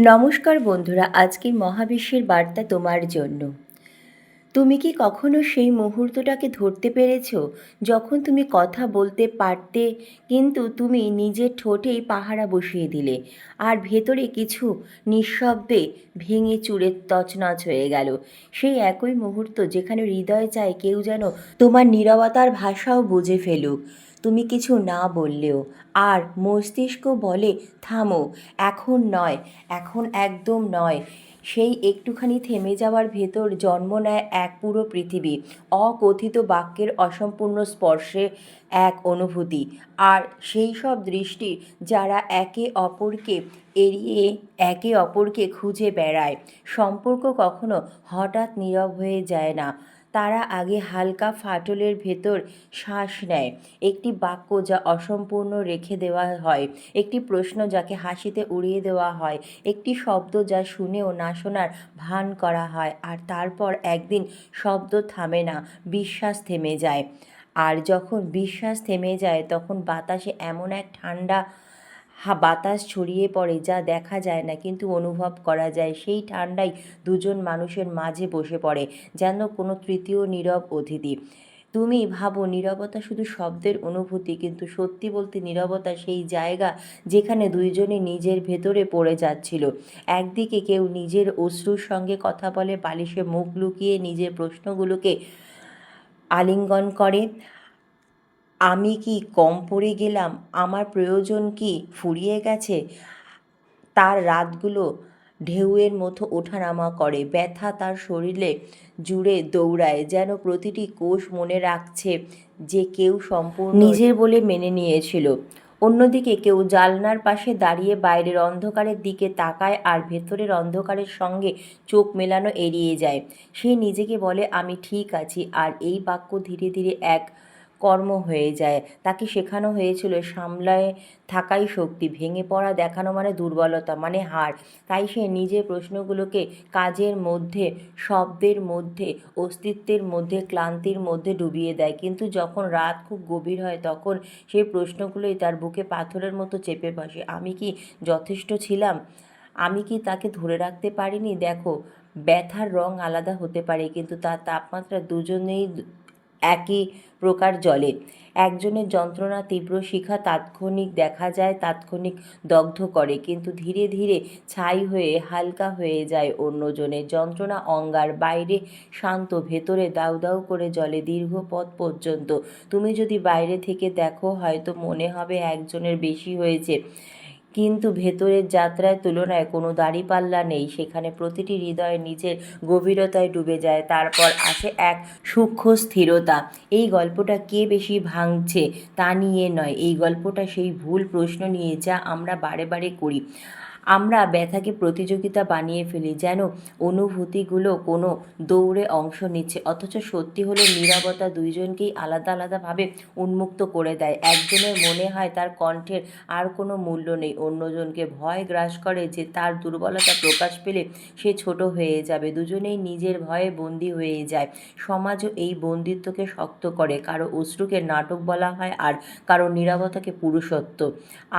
নমস্কার বন্ধুরা, আজকের মহাবিশ্বের বার্তা তোমার জন্য। তুমি কি কখনো সেই মুহূর্তটাকে ধরতে পেরেছো যখন তুমি কথা বলতে পারতে, কিন্তু তুমি নিজের ঠোঁটেই পাহারা বসিয়ে দিলে, আর ভেতরে কিছু নিঃশব্দে ভেঙে চুরে তছনছ হয়ে গেল? সেই একই মুহূর্ত যেখানে হৃদয় চায় কেউ যেন তোমার নীরবতার ভাষাও বুঝে ফেলুক, তুমি কিছু না বললেও। আর মস্তিষ্ক বলে থামো, এখন নয়, এখন একদম নয়। সেই একটুখানি থেমে যাওয়ার ভেতর জন্ম নেয় এক পুরো পৃথিবী, অকথিত বাক্যের অসম্পূর্ণ স্পর্শে এক অনুভূতি। আর সেই সব দৃষ্টি যারা একে অপরকে এড়িয়ে একে অপরকে খুঁজে বেড়ায়। সম্পর্ক কখনো হঠাৎ নীরব হয়ে যায় না, তারা আগে হালকা ফাটলের ভেতর শ্বাস নেয়। একটি বাক্য যা অসম্পূর্ণ রেখে দেওয়া হয়, একটি প্রশ্ন যাকে হাসিতে উড়িয়ে দেওয়া হয়, একটি শব্দ যা শুনেও না শোনার ভান করা হয়। আর তারপর একদিন শব্দ থামে না, বিশ্বাস থেমে যায়। আর যখন বিশ্বাস থেমে যায় তখন বাতাসে এমন এক ঠান্ডা বাতাস ছড়িয়ে পড়ে যা দেখা যায় না কিন্তু অনুভব করা যায়। সেই ঠান্ডাই দুজন মানুষের মাঝে বসে পড়ে, যেন কোনো তৃতীয় নীরব অতিথি। তুমি ভাবো নীরবতা শুধু শব্দের অনুভূতি, কিন্তু সত্যি বলতে নীরবতা সেই জায়গা যেখানে দুইজনে নিজের ভেতরে পড়ে যাচ্ছিল। একদিকে কেউ নিজের অশ্রুর সঙ্গে কথা বলে, বালিশে মুখ লুকিয়ে নিজের প্রশ্নগুলোকে আলিঙ্গন করে। আমি কি কম পড়ে গেলাম? আমার প্রয়োজন কি ফুরিয়ে গেছে? তার রাতগুলো ঢেউয়ের মতো ওঠানামা করে, ব্যথা তার শরীরে জুড়ে দৌড়ায়, যেন প্রতিটি কোষ মনে রাখছে যে কেউ সম্পূর্ণ নিজের বলে মেনে নিয়েছিল। অন্যদিকে কেউ জানলার পাশে দাঁড়িয়ে বাইরের অন্ধকারের দিকে তাকায় আর ভেতরের অন্ধকারের সঙ্গে চোখ মেলানো এড়িয়ে যায়। সে নিজেকে বলে আমি ঠিক আছি, আর এই বাক্য ধীরে ধীরে এক কর্ম হয়ে যায়। তাকে শেখানো হয়েছিল সামলায় থাকাই শক্তি, ভেঙে পড়া দেখানো মানে দুর্বলতা, মানে হার। তাই সে নিজের প্রশ্নগুলোকে কাজের মধ্যে, শব্দের মধ্যে, অস্তিত্বের মধ্যে, ক্লান্তির মধ্যে ডুবিয়ে দেয়। কিন্তু যখন রাত খুব গভীর হয় তখন সেই প্রশ্নগুলোই তার বুকে পাথরের মতো চেপে বসে। আমি কি যথেষ্ট ছিলাম? আমি কি তাকে ধরে রাখতে পারিনি? দেখো, ব্যথার রং আলাদা হতে পারে, কিন্তু তার তাপমাত্রা দুজনেই একই প্রকার জ্বলে। একজনের যন্ত্রণা তীব্র, শিখা তাৎক্ষণিক দেখা যায়, তাৎক্ষণিক দগ্ধ করে, কিন্তু ধীরে ধীরে ছাই হয়ে হালকা হয়ে যায় অন্যজনের যন্ত্রণা অঙ্গার, বাইরে শান্ত, ভেতরে দাউ দাউ করে জ্বলে দীর্ঘ পথ পর্যন্ত। তুমি যদি বাইরে থেকে দেখো হয়তো মনে হবে একজনের বেশি হয়েছে, কিন্তু ভেতরের যাত্রায় তুলনায় কোনো দাঁড়িপাল্লা নেই। সেখানে প্রতিটি হৃদয় নিজের গভীরতায় ডুবে যায়। তারপর আসে এক সূক্ষ্ম স্থিরতা। এই গল্পটা কে বেশি ভাঙছে তা নিয়ে নয়, এই গল্পটা সেই ভুল প্রশ্ন নিয়ে যা আমরা বারে বারে করি। আমরা ব্যথাকে প্রতিযোগিতা বানিয়ে ফেলি, যেন অনুভূতিগুলো কোনো দৌড়ে অংশ নিচ্ছে, অথচ সত্যি হলো নীরবতা দুইজনকেই আলাদা আলাদাভাবে উন্মুক্ত করে দেয়। একজনের মনে হয় তার কণ্ঠের আর কোনো মূল্য নেই, অন্যজনকে ভয় গ্রাস করে যে তার দুর্বলতা প্রকাশ পেলে সে ছোট হয়ে যাবে। দুজনেই নিজের ভয়ে বন্দী হয়ে যায়। সমাজও এই বন্দিত্বকে শক্ত করে, কারো অশ্রুকে নাটক বলা হয় আর কারো নীরবতাকে পুরুষত্ব।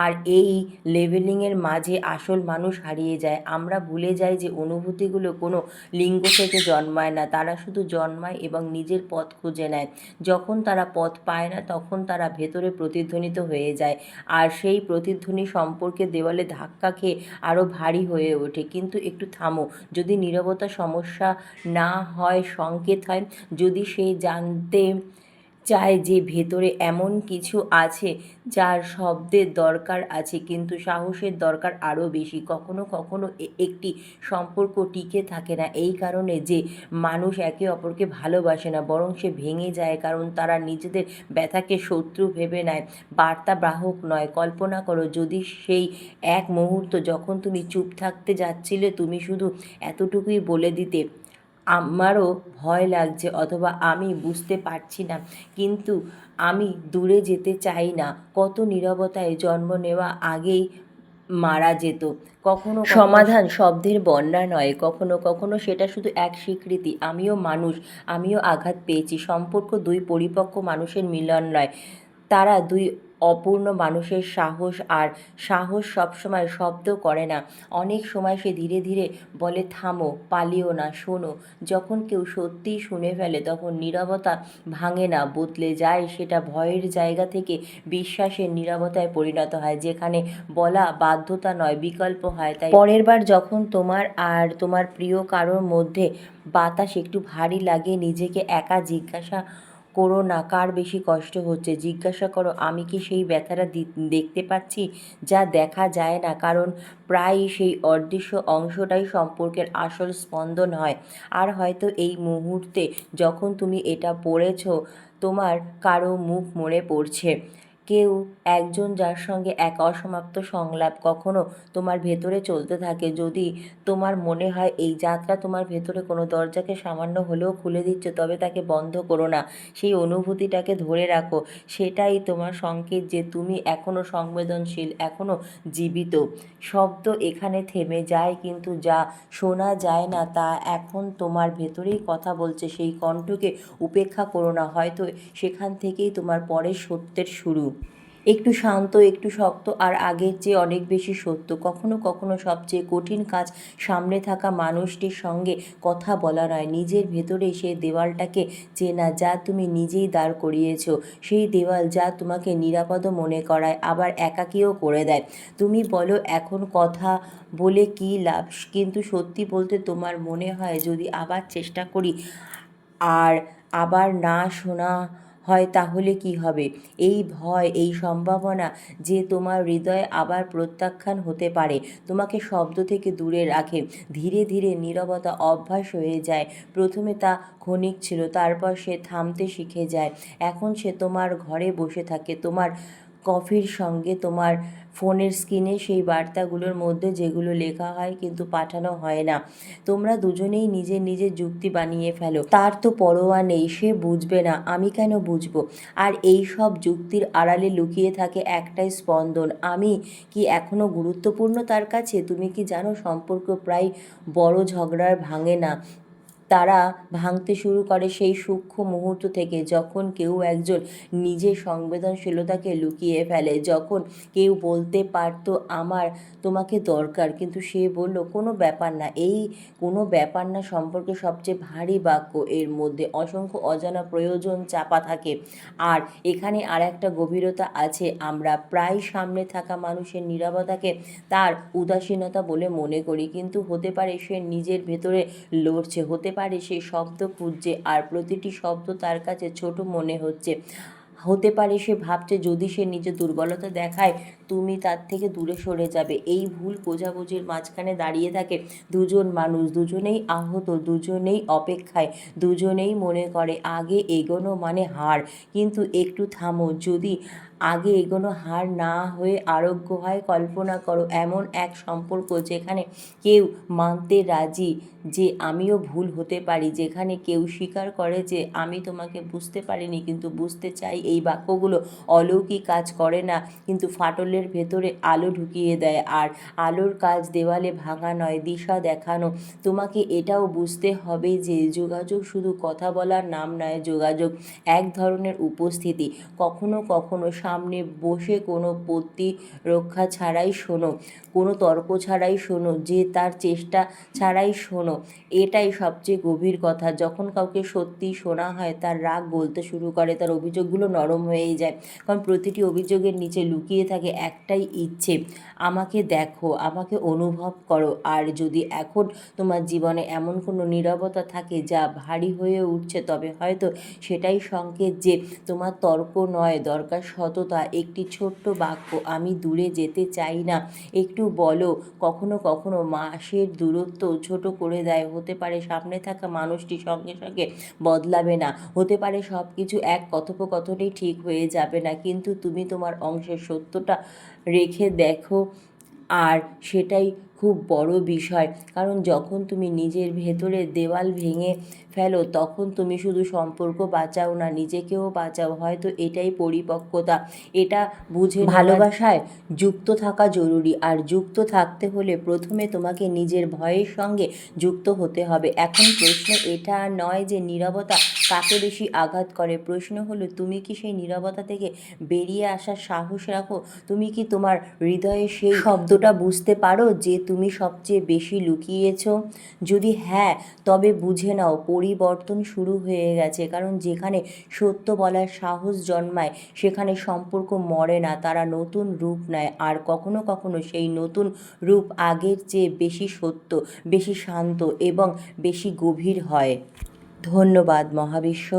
আর এই লেভেলিংয়ের মাঝে আসল মানুষ হারিয়ে যায়। আমরা ভুলে যাই যে অনুভূতিগুলো কোনো লিঙ্গ থেকে জন্মায় না, তারা শুধু জন্মায় এবং নিজের পথ খুঁজে নেয়। যখন তারা পথ পায় না তখন তারা ভেতরে প্রতিধ্বনিত হয়ে যায়, আর সেই প্রতিধ্বনি সম্পর্কে দেওয়ালে ধাক্কা খেয়ে আরও ভারী হয়ে ওঠে। কিন্তু একটু থামো, যদি নীরবতা সমস্যা না হয়, সংকেত হয়, যদি সে জানতে চায় যে ভেতরে এমন কিছু আছে যার শব্দের দরকার আছে, কিন্তু সাহসের দরকার আরও বেশি। কখনো কখনো একটি সম্পর্ক টিকে থাকে না এই কারণে যে মানুষ একে অপরকে ভালোবাসে না, বরং সে ভেঙে যায় কারণ তারা নিজেদের ব্যথাকে শত্রু ভেবে নেয়, বার্তা বাহক নয়। কল্পনা করো যদি সেই এক মুহূর্ত যখন তুমি চুপ থাকতে যাচ্ছিলে তুমি শুধু এতটুকুই বলে দিতে, আমারও ভয় লাগছে, অথবা আমি বুঝতে পারছি না, কিন্তু আমি দূরে যেতে চাই না। কত নীরবতায় জন্ম নেওয়া আগেই মারা যেত। কখনো সমাধান শব্দের বন্যা নয়, কখনো কখনো সেটা শুধু এক স্বীকৃতি, আমিও মানুষ, আমিও আঘাত পেয়েছি। সম্পর্ক দুই পরিপক্ক মানুষের মিলন নয়, তারা দুই অপূর্ণ মানুষের সাহস, আর সাহস সবসময় শব্দ করে না, অনেক সময় সে ধীরে ধীরে বলে থামো, পালিও না, শোনো। যখন কেউ সত্যিই শুনে ফেলে তখন নীরবতা ভাঙে না, বদলে যায়। সেটা ভয়ের জায়গা থেকে বিশ্বাসের নীরবতায় পরিণত হয়, যেখানে বলা বাধ্যতা নয়, বিকল্প হয়। তাই পরের বার যখন তোমার আর তোমার প্রিয় কারোর মধ্যে বাতাস একটু ভারী লাগে, নিজেকে একা জিজ্ঞাসা করো না কার বেশি কষ্ট হচ্ছে, জিজ্ঞাসা করো আমি কি সেই ব্যথাটা দেখতে পাচ্ছি যা দেখা যায় না। কারণ প্রায়ই সেই অদৃশ্য অংশটাই সম্পর্কের আসল স্পন্দন হয়। আর হয়তো এই মুহূর্তে যখন তুমি এটা পড়েছ, তোমার কারো মুখ মনে পড়ছে, কেউ একজন যার সঙ্গে এক অসমাপ্ত সংলাপ কখনো তোমার ভেতরে চলতে থাকে। যদি তোমার মনে হয় এই যাত্রা তোমার ভেতরে কোনো দরজাকে সামান্য হলেও খুলে দিচ্ছে, তবে তাকে বন্ধ করো না, সেই অনুভূতিটাকে ধরে রাখো। সেটাই তোমার সংকেত যে তুমি এখনও সংবেদনশীল, এখনও জীবিত। শব্দ এখানে থেমে যায়, কিন্তু যা শোনা যায় না তা এখন তোমার ভেতরেই কথা বলছে। সেই কণ্ঠকে উপেক্ষা করো না, হয়তো সেখান থেকেই তোমার পরের সত্যের শুরু। একটু শান্ত, একটু শক্ত, আর আগের চেয়ে অনেক বেশি সত্য। কখনো কখনো সবচেয়ে কঠিন কাজ সামনে থাকা মানুষটির সঙ্গে কথা বলা নয়, নিজের ভেতরেই সেই দেওয়ালটাকে চেনা যা তুমি নিজেই দাঁড় করিয়েছ। সেই দেওয়াল যা তোমাকে নিরাপদও মনে করায়, আবার একাকীও করে দেয়। তুমি বলো এখন কথা বলে কী লাভ, কিন্তু সত্যি বলতে তোমার মনে হয় যদি আবার চেষ্টা করি আর আবার না শোনা হয় তাহলে কি হবে? এই ভয়, এই সম্ভাবনা যে তোমার হৃদয়ে আবার প্রত্যাখ্যান হতে পারে, তোমাকে শব্দ থেকে দূরে রাখে। ধীরে ধীরে নীরবতা অভ্যাস হয়ে যায়। প্রথমে তা ক্ষণিক ছিল, তারপর সে থামতে শিখে যায়। এখন সে তোমার ঘরে বসে থাকে, তোমার কফির সঙ্গে, তোমার ফোনের স্ক্রিনে, সেই বার্তাগুলোর মধ্যে যেগুলো লেখা হয় কিন্তু পাঠানো হয় না। তোমরা দুজনেই নিজের নিজের যুক্তি বানিয়ে ফেলো, তার তো পরোয়া নেই, সে বুঝবে না, আমি কেন বুঝবো। আর এই সব যুক্তির আড়ালে লুকিয়ে থাকে একটাই স্পন্দন, আমি কি এখনও গুরুত্বপূর্ণ তার কাছে? তুমি কি জানো সম্পর্ক প্রায় বড় ঝগড়ার ভাঙে না, তারা ভাঙতে শুরু করে সেই সূক্ষ্ম মুহূর্ত থেকে যখন কেউ একজন নিজের সংবেদনশীলতাকে লুকিয়ে ফেলে। যখন কেউ বলতে পারতো আমার তোমাকে দরকার, কিন্তু সে বলল কোনো ব্যাপার না। এই কোনো ব্যাপার না সম্পর্কে সবচেয়ে ভারী বাক্য, এর মধ্যে অসংখ্য অজানা প্রয়োজন চাপা থাকে। আর এখানে আর একটা গভীরতা আছে, আমরা প্রায় সামনে থাকা মানুষের নীরবতাকে তার উদাসীনতা বলে মনে করি, কিন্তু হতে পারে সে নিজের ভেতরে লড়ছে, হতে পারে সে শব্দ খুঁজছে আর প্রতিটি শব্দ তার কাছে ছোট মনে হচ্ছে, হতে পারে সে ভাবছে যদি সে নিজের দুর্বলতা দেখায় তুমি তার থেকে দূরে সরে যাবে। এই ভুল বোঝাবুঝির মাঝখানে দাঁড়িয়ে থাকে দুজন মানুষ, দুজনেই আহত, দুজনেই অপেক্ষায়, দুজনেই মনে করে আগে এগোনো মানে হার। কিন্তু একটু থামো, যদি আগে এগোনো হার না হয়ে আরোগ্য হয়, কল্পনা করো এমন এক সম্পর্ক যেখানে কেউ মানতে রাজি যে আমিও ভুল হতে পারি, যেখানে কেউ স্বীকার করে যে আমি তোমাকে বুঝতে পারিনি কিন্তু বুঝতে চাই। এই বাক্যগুলো অলৌকিক কাজ করে না, কিন্তু ফাটলের ভেতরে আলো ঢুকিয়ে দেয়। আর আলোর কাজ দেওয়ালে ভাঙা নয়, দিশা দেখানো। তোমাকে এটাও বুঝতে হবে যে যোগাযোগ শুধু কথা বলার নাম নয়, যোগাযোগ এক ধরনের উপস্থিতি। কখনো কখনো সামনে বসে কোনো প্রতিরক্ষা ছাড়াই শোনো, কোনো তর্ক ছাড়াই শোনো, যে তার চেষ্টা ছাড়াই শোনো। এটাই সবচেয়ে গভীর কথা। যখন কাউকে সত্যি শোনা হয় তার রাগ গলতে শুরু করে, তার অভিযোগগুলো নরম হয়েই যায়, কারণ প্রতিটি অভিযোগের নিচে লুকিয়ে থাকে একটাই ইচ্ছে, আমাকে দেখো, আমাকে অনুভব করো। আর যদি এখন তোমার জীবনে এমন কোনো নীরবতা থাকে যা ভারী হয়ে উঠছে, তবে হয়তো সেটাই সংকেত যে তোমার তর্ক নয়, দরকার সততা। একটি ছোট্ট বাক্য, আমি দূরে যেতে চাই না, একটু বলো। কখনো কখনো মাসের দূরত্ব ছোট করে দেয়। হতে পারে সামনে থাকা মানুষটি সঙ্গে সঙ্গে বদলাবে না, হতে পারে সব কিছু এক কথোপকথনেই ঠিক হয়ে যাবে না, কিন্তু তুমি তোমার অংশের সত্যটা রেখে দেখো, আর সেটাই খুব বড় বিষয়। কারণ যখন তুমি নিজের ভেতরের দেওয়াল ভেঙে ফেলো তখন তুমি শুধু সম্পর্ক বাঁচাও না, নিজেকেও বাঁচাও। হয়তো এটাই পরিপক্কতা, এটা বুঝে ভালোবাসায় যুক্ত থাকা জরুরি, আর যুক্ত থাকতে হলে প্রথমে তোমাকে নিজের ভয়ের সঙ্গে যুক্ত হতে হবে। এখন প্রশ্ন এটা নয় যে নীরবতা কাকে বেশি আঘাত করে? প্রশ্ন হলো, তুমি কি সেই নীরবতা থেকে বেরিয়ে আসার সাহস রাখো? তুমি কি তোমার হৃদয়ে সেই শব্দটা বুঝতে পারো যে তুমি সবচেয়ে বেশি লুকিয়েছ? যদি হ্যাঁ, তবে বুঝে নাও পরিবর্তন শুরু হয়ে গেছে। কারণ যেখানে সত্য বলার সাহস জন্মায় সেখানে সম্পর্ক মরে না, তারা নতুন রূপ নেয়। আর কখনো কখনো সেই নতুন রূপ আগের চেয়ে বেশি সত্য, বেশি শান্ত এবং বেশি গভীর হয়। ধন্যবাদ মহাবিশ্ব।